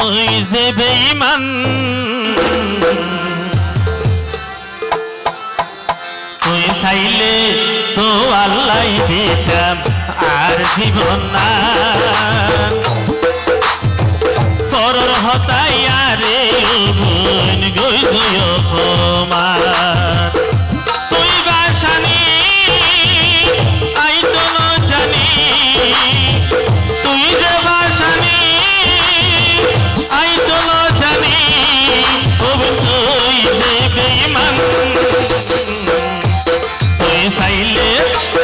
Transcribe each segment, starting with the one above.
তুই যে বেঈমান তুই চাইলে তো আল্লাহ দিতাম আর জীবন না পরর হতাইয়া রে বোন গইছই অপমান তুই বাসানি আইতো ন জানি তুই যে বাসানি আইতো ন জানি তুই যে বেঈমান তুই চাইলে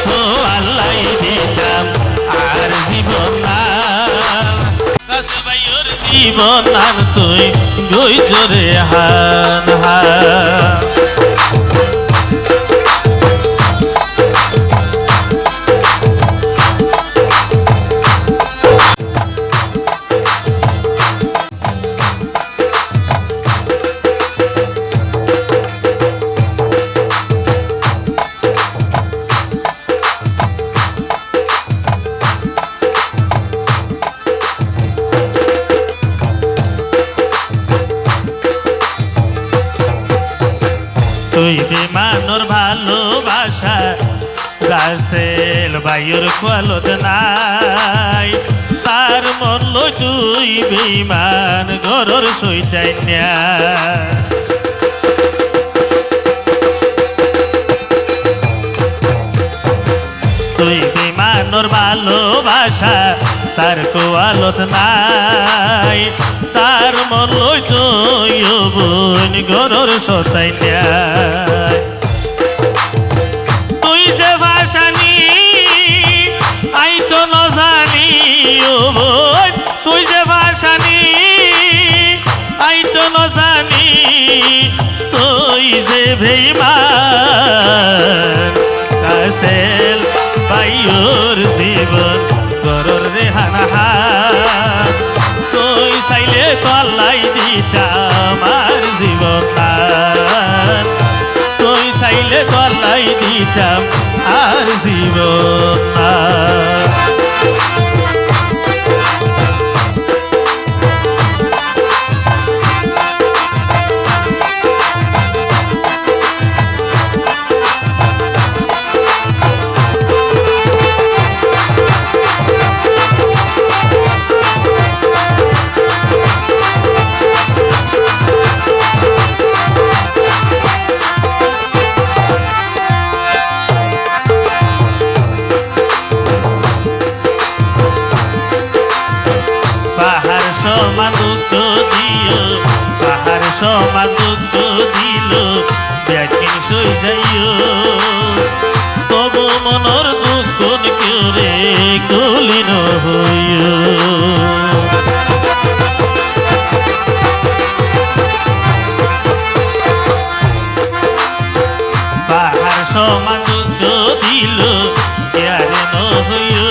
তো আল্লাহ দিতাম আর জীবন না জীবন আর তুই গই জোরে হান হান তুই বেমানোর ভালোবাসা রাসেল বাইর খোয়ালত নাই তার মন লই তুই বেঈমান ঘরর সইটাই না তুই বেমানোর ভালোবাসা তার কোয়ালত নাই তার মন লই তুই বোন ঘরর সইটাই না তুই যে ভাসানি আইতো ন জানি ও বোন তুই যে ভাসানি আইতো ন জানি তুই যে বেঈমান কাসেল বাইর জীবন গরর রে হানাহান তুই চাইলে তো আল্লাহ দিতাম আর জীবন তুই চাইলে তো আল্লাহ দিতাম আর জীবন পাহাড় সমান দুঃখ দিও পাহাড় সমান দুঃখ দিল ব্যাকিং সই যাইও তবু মনর দুঃখ করে গলিন হইও পাহাড় সমান দুঃখ দিল জ্ঞান হইও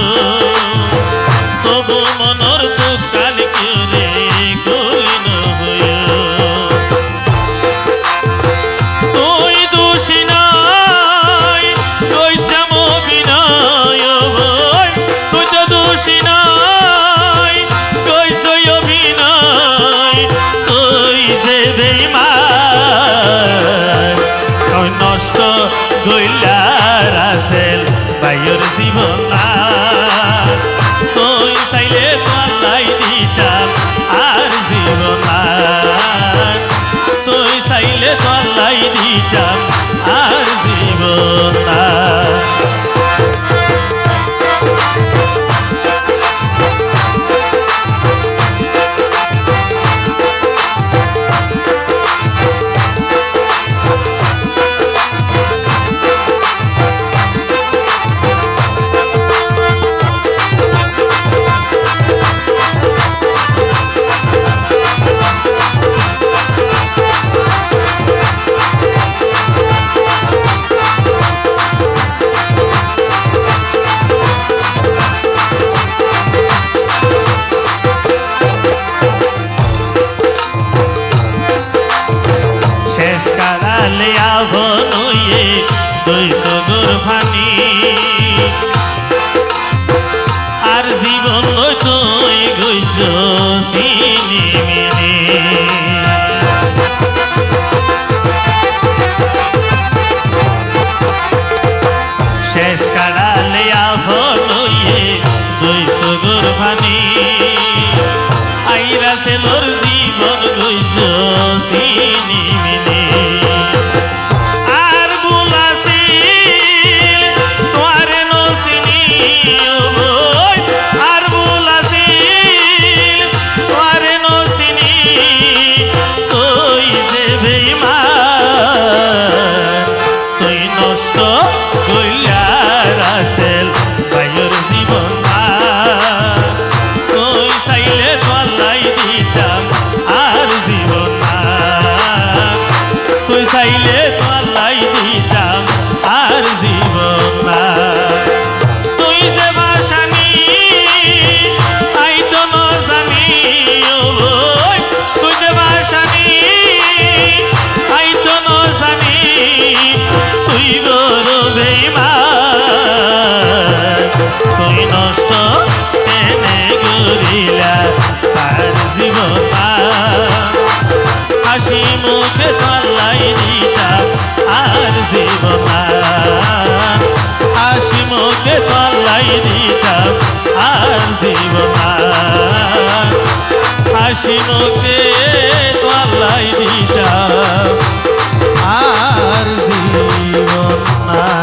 তবু মনর দুঃখান করে গলিন হইও তুই দোষী নয় কইতাম অভিনয় তুই তো দোষী নয় কইছই অভিনয় তুই যে বেঈমান তুই নষ্ট গইলা রাসেল বাইর জীবন তুই চাইলে তো আল্লাহ দিতাম আর জীবন তুই চাইলে তো আল্লাহ দিতাম আর জীবন ফানি আর জীবন তুই গইছ চিনি বেঈমান তুই নষ্ট কেনে করিলা তার জীবন হাসি মুখে তল্লাই দিতাম আর জীবন হাসি মুখে তল্লাই দিতাম আর জীবন হাসি মুখে তল্লাই দিতাম আর জীবন